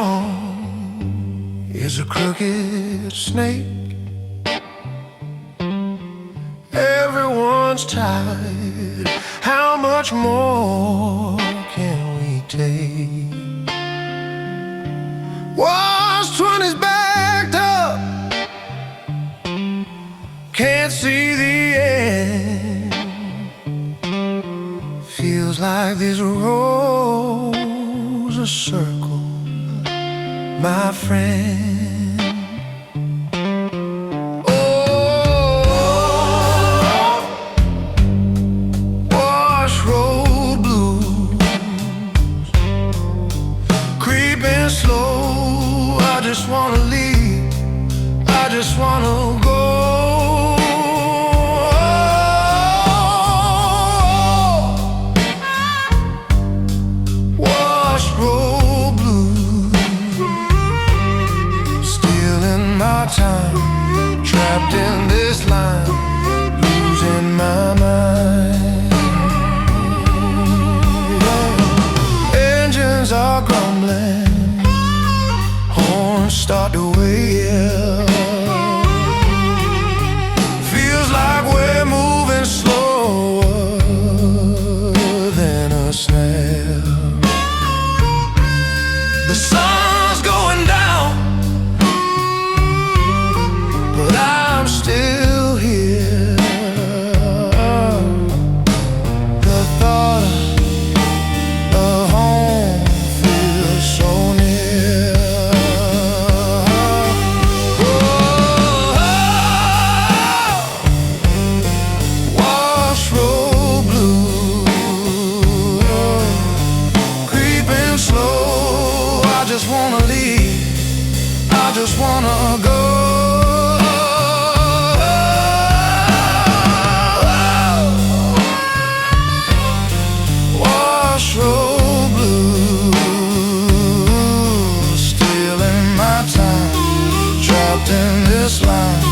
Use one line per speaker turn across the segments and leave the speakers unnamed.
song is a crooked snake. Everyone's tired. How much more can we take? Was 20's backed up, can't see the end. Feels like this road's a circle, my friend. I just wanna go. Wash road blues, stealing my time, trapped in this line, losing my mind. Engines are grumbling, horns start to wail. Feels like we're moving slower than a snail. The sun's going down, but I'm still here. The thought of home feels so near. Just wanna go. Wash road blues, stealing my time, trapped in this line,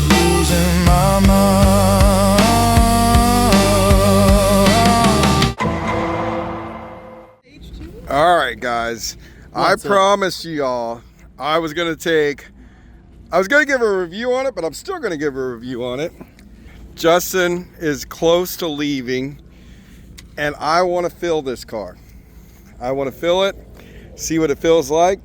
losing my mind.
All right, guys. I promised you all I was gonna give a review on it, but I'm still gonna give a review on it. Justin is close to leaving, and I want to fill this car. I want to fill it, see what it feels like.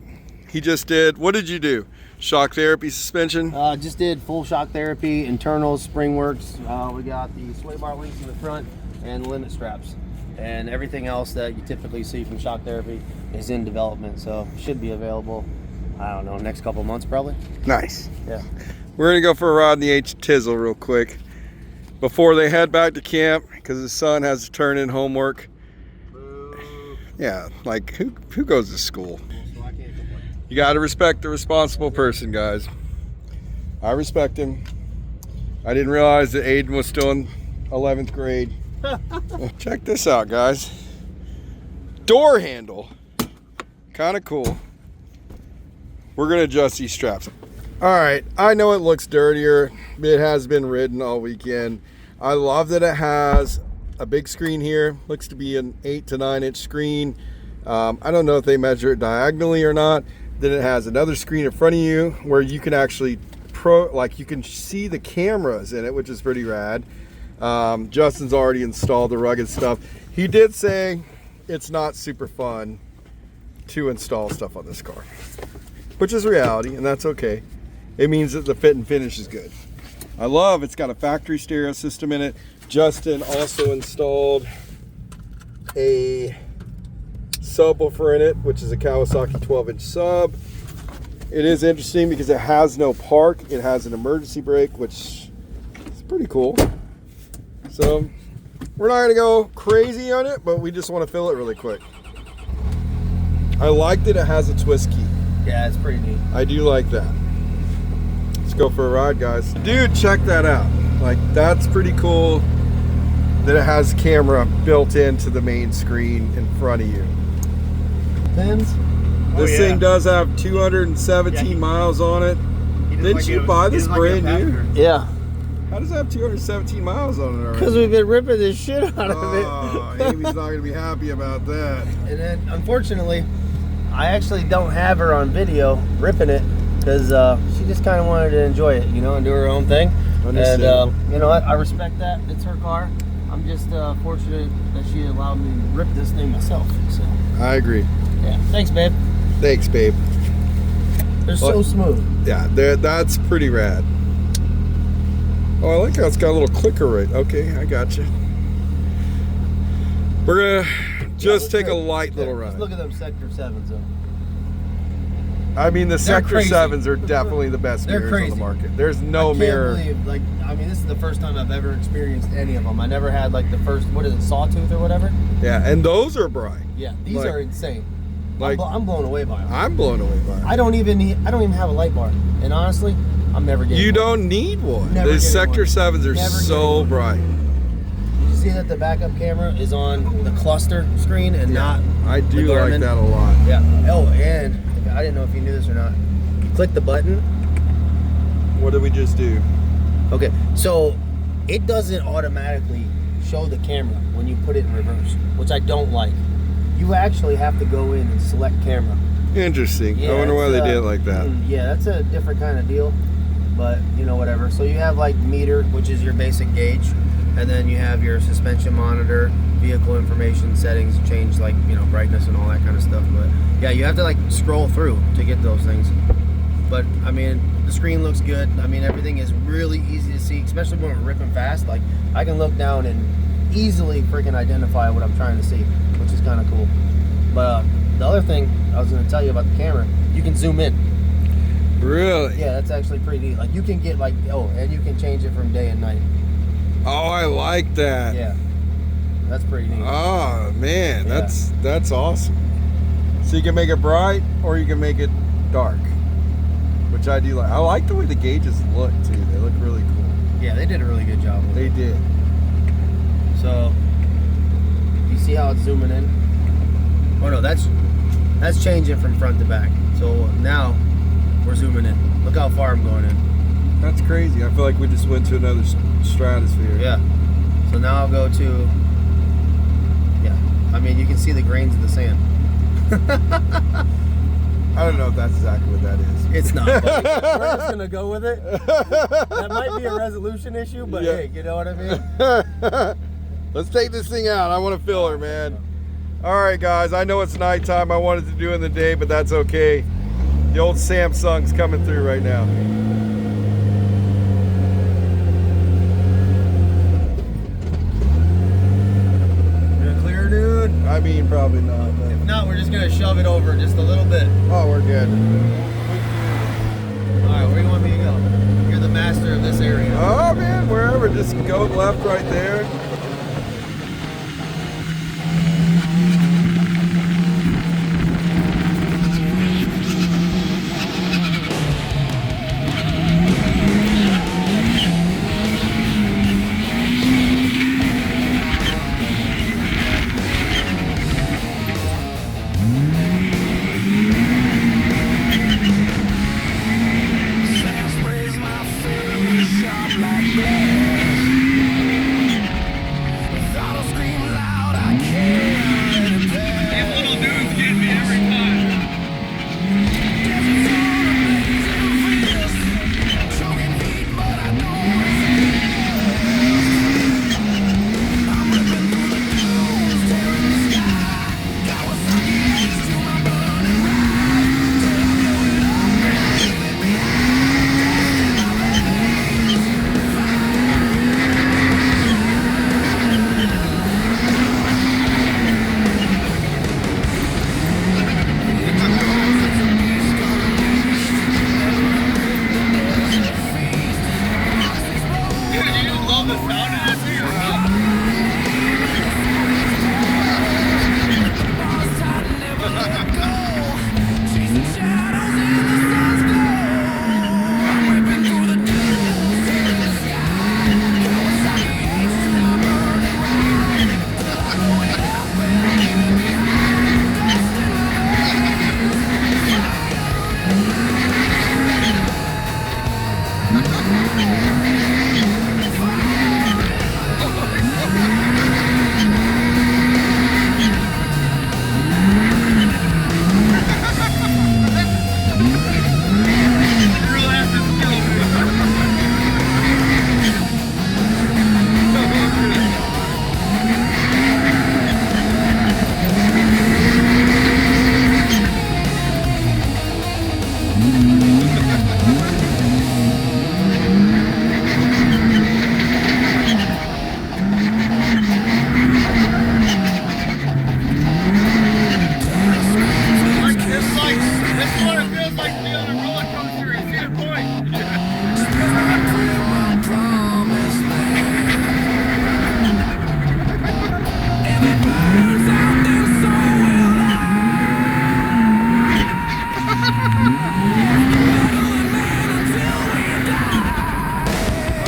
He just did, what did you do? Shock therapy suspension?
Just did full shock therapy, internals, spring works. We got the sway bar links in the front and limit straps. And everything else that you typically see from shock therapy is in development, so should be available, I don't know, next couple months probably.
Nice.
Yeah.
We're gonna go for a ride in the H-Tizzle real quick before they head back to camp, because his son has to turn in homework.
Boo.
Yeah, like who goes to school?
So I can't complain.
You gotta respect the responsible person, guys. I respect him. I didn't realize that Aiden was still in 11th grade. Well, check this out, guys. Door handle. Kind of cool. We're gonna adjust these straps. All right, I know it looks dirtier. It has been ridden all weekend. I love that it has a big screen here. Looks to be an 8 to 9 inch screen. I don't know if they measure it diagonally or not. Then it has another screen in front of you where you can actually you can see the cameras in it, which is pretty rad. Justin's already installed the rugged stuff. He did say it's not super fun to install stuff on this car, which is reality, and that's okay. It means that the fit and finish is good. I love it's got a factory stereo system in it. Justin also installed a subwoofer in it, which is a Kawasaki 12-inch sub. It is interesting because it has no park. It has an emergency brake, which is pretty cool. So we're not gonna go crazy on it, but we just want to fill it really quick. I like that it has a twist key.
Yeah, it's pretty neat.
I do like that. Let's go for a ride, guys. Dude, check that out. Like, that's pretty cool that it has camera built into the main screen in front of you.
Pins?
This thing does have 217 miles on it. Didn't you buy this brand new?
Yeah.
How does it have 217 miles on it already?
Because we've been ripping the shit out of it.
Oh, Amy's not going to be happy about that.
And then, unfortunately, I actually don't have her on video ripping it because she just kind of wanted to enjoy it, you know, and do her own thing. And you know what? I respect that. It's her car. I'm just fortunate that she allowed me to rip this thing myself. So
I agree.
yeah, thanks, babe.
Thanks, babe.
They're so smooth.
Yeah, that's pretty rad. Oh, I like how it's got a little clicker right. Okay, I got you. We're gonna just take a light little ride.
Just look at them Sector 7s though.
I mean, the Sector
crazy.
7s are definitely the best
They're
mirrors on
crazy.
the market. There's no
I can't
mirror.
believe, like, I mean, this is the first time I've ever experienced any of them. I never had like the first, what is it, Sawtooth or whatever?
Yeah, and those are bright.
Yeah, these
Like-
are insane.
Like,
I'm blown away by them.
I'm blown away by it.
I don't even have a light bar, and honestly, I'm never getting.
You
one.
don't need one.
Never
The
getting
Sector
one.
7s are
Never
so
getting
bright.
You see that the backup camera is on the cluster screen and not.
I do
the
like
Garmin?
that a lot.
Yeah. Oh, and I didn't know if you knew this or not. You click the button.
What did we just do?
Okay, so it doesn't automatically show the camera when you put it in reverse, which I don't like. You actually have to go in and select camera.
Interesting. I wonder why they did it like that.
Yeah, that's a different kind of deal, but you know, whatever. So you have like meter, which is your basic gauge, and then you have your suspension monitor, vehicle information settings, change like, you know, brightness and all that kind of stuff. But yeah, you have to like scroll through to get those things. But I mean, the screen looks good. I mean, everything is really easy to see, especially when we're ripping fast. Like, I can look down and easily freaking identify what I'm trying to see, which is kind of cool. But the other thing I was going to tell you about the camera, you can zoom in.
Really?
Yeah, that's actually pretty neat. Like, you can get like, oh, and you can change it from day and night.
Oh, I like that.
Yeah, that's pretty neat.
Oh man,
Yeah.
that's awesome. So you can make it bright or you can make it dark, which I do like. I like the way the gauges look too. They look really cool.
Yeah, they did a really good job with
They
it.
did.
So, you see how it's zooming in? Oh no, that's changing from front to back. So now we're zooming in. Look how far I'm going in.
That's crazy. I feel like we just went to another stratosphere.
Yeah. So now I'll go to, yeah. I mean, you can see the grains of the sand.
I don't know if that's exactly what that is.
It's not. But we're just gonna go with it. That might be a resolution issue, but
Yeah.
hey, you know what I mean?
Let's take this thing out. I want to fill her, man. All right, guys. I know it's nighttime. I wanted to do it in the day, but that's okay. The old Samsung's coming through right now.
You're clear, dude.
I mean, probably not. But...
If not, we're just gonna shove it over just a little bit.
Oh, we're good.
All right, where do you want me to go? You're the master of this area.
Oh man, wherever. Just go left right there.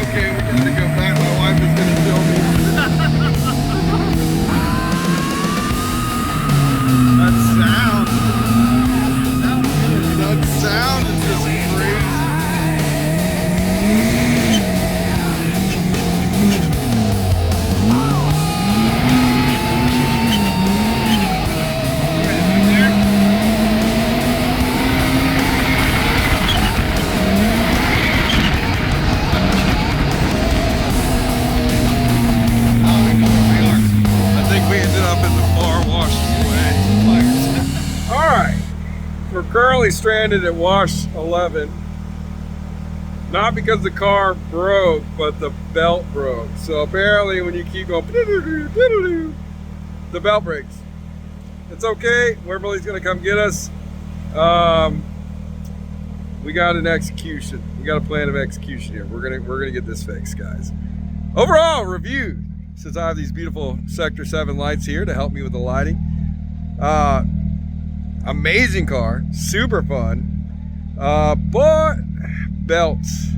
Okay, we gotta go back. My wife is gonna film me. That sound. That sound is just crazy. We're currently stranded at wash 11. Not because the car broke, but the belt broke. So apparently when you keep going, the belt breaks. It's okay, Wimberly's gonna come get us. We got an execution. We got a plan of execution here. We're gonna get this fixed, guys. Overall review, since I have these beautiful Sector 7 lights here to help me with the lighting. Amazing car, super fun, but belts,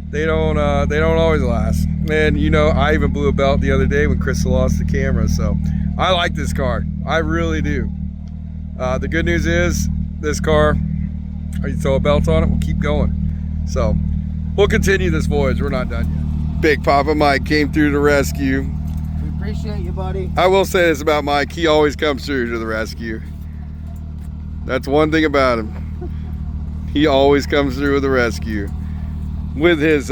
they don't always last. And you know, I even blew a belt the other day when Crystal lost the camera. So I like this car, I really do. The good news is this car, you throw a belt on it, we'll keep going. So we'll continue this voyage. We're not done yet. Big Papa Mike came through to rescue.
We appreciate you, buddy.
I will say this about Mike, he always comes through to the rescue. That's one thing about him. He always comes through with a rescue with his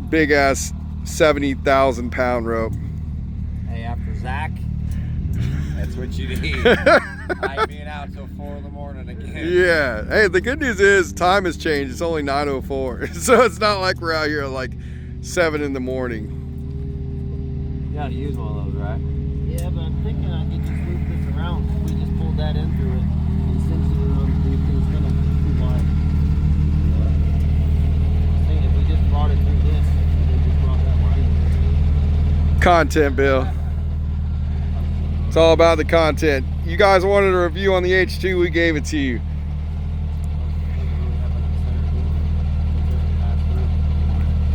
big ass 70,000 pound rope.
Hey, after Zach, that's what you need. I being out till 4 in the morning again.
Yeah. Hey, the good news is time has changed. It's only 9:04, so it's not like we're out here at like 7 in the morning.
You gotta use one of those, right? Yeah, but I'm thinking I could just loop this around. We just pulled that in through it.
Content, Bill. It's all about the content. You guys wanted a review on the H2, we gave it to you.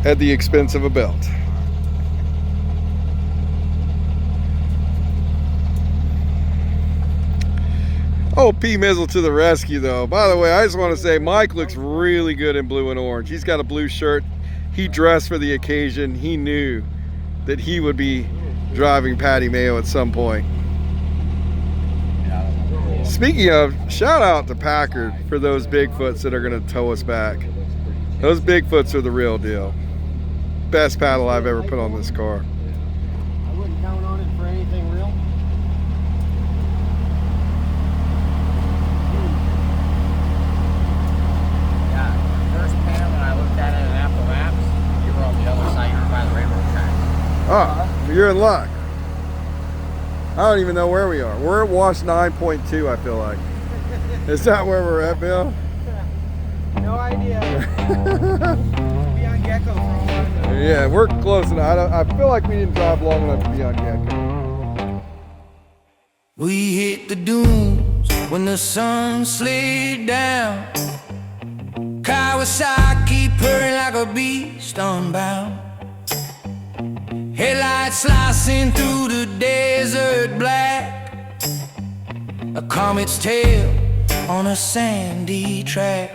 At the expense of a belt. Oh, P Mizzle to the rescue though. By the way, I just want to say Mike looks really good in blue and orange. He's got a blue shirt. He dressed for the occasion. He knew that he would be driving Patty Mayo at some point. Speaking of, shout out to Packard for those Bigfoots that are going to tow us back. Those Bigfoots are the real deal. Best paddle I've ever put on this car.
I wouldn't count on it for anything real.
Yeah, first pan when I looked at it in Apple Maps, you were on the other side, you were by the railroad tracks.
Ah, you're in luck. I don't even know where we are. We're at wash 9.2, I feel like. Is that where we're at, Bill?
No idea. Be on Gecko for a while.
Yeah, we're close enough. I feel like we didn't drive long enough to be on Gecko.
We hit the dunes when the sun slid down. Kawasaki purring like a beast unbound. Headlights slicing through the desert black. A comet's tail on a sandy track.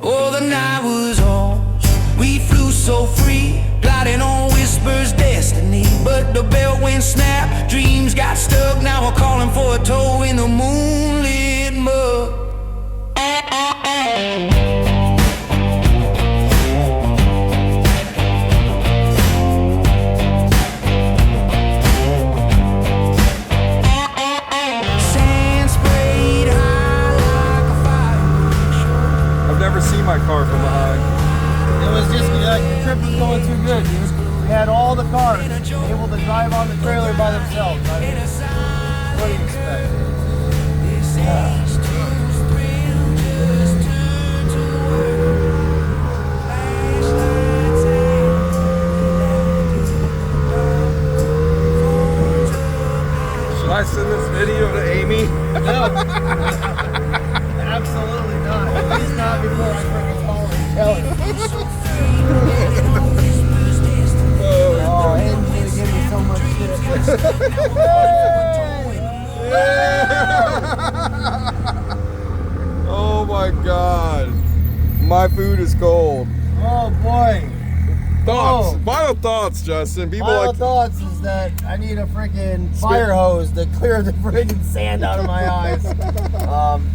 Oh, the night was ours. We flew so free, gliding on Whisper's destiny. But the belt went snap, dreams got stuck. Now we're calling for a tow in the moonlit mud.
See my car from behind.
It was just like the trip was going too good. We had all the cars able to drive on the trailer by themselves. I mean, what do you expect?
Should I send this video to Amy?
No. Absolutely.
my God. My food is cold.
Oh boy.
Thoughts,
Oh.
final thoughts, Justin. People
Final
like
thoughts is that I need a freaking fire hose to clear the freaking sand out of my eyes.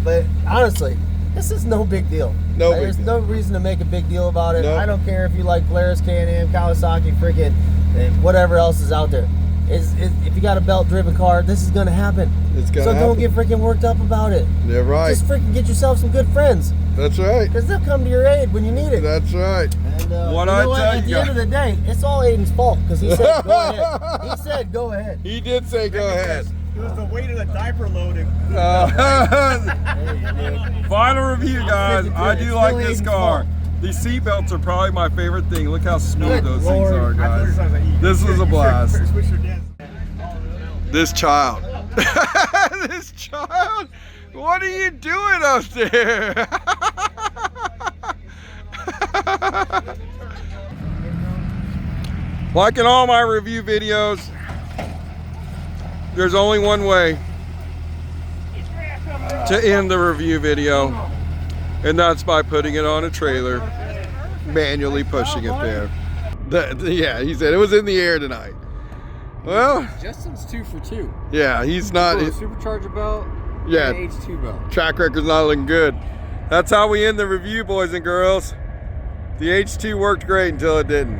But honestly, this is no big deal.
No big
There's
deal.
no reason to make a big deal about it.
Nope.
I don't care if you like Polaris, Can-Am, Kawasaki, freaking and whatever else is out there. If you got a belt-driven car, this is gonna happen.
It's gonna
so don't
happen.
get freaking worked up about it.
Yeah, right.
Just freaking get yourself some good friends,
That's right.
because they'll come to your aid when you need it.
That's right.
And
What
you
I
know what?
tell
At
you
the end of the day, it's all Aiden's fault because he said go ahead. He said go ahead.
He did say go ahead.
It was the weight of the diaper loading.
Final review, guys. I do like this car. These seat belts are probably my favorite thing. Look how smooth
Good
those
Lord.
things are, guys. This was a blast. This child. This child. What are you doing up there? Like in all my review videos, there's only one way to end the review video, and that's by putting it on a trailer, manually pushing it there. Yeah, he said it was in the air tonight. Well,
Justin's 2 for 2.
yeah, he's not.
Supercharger belt.
Yeah.
And H2 belt.
Track record's not looking good. That's how we end the review, boys and girls. The H2 worked great until it didn't.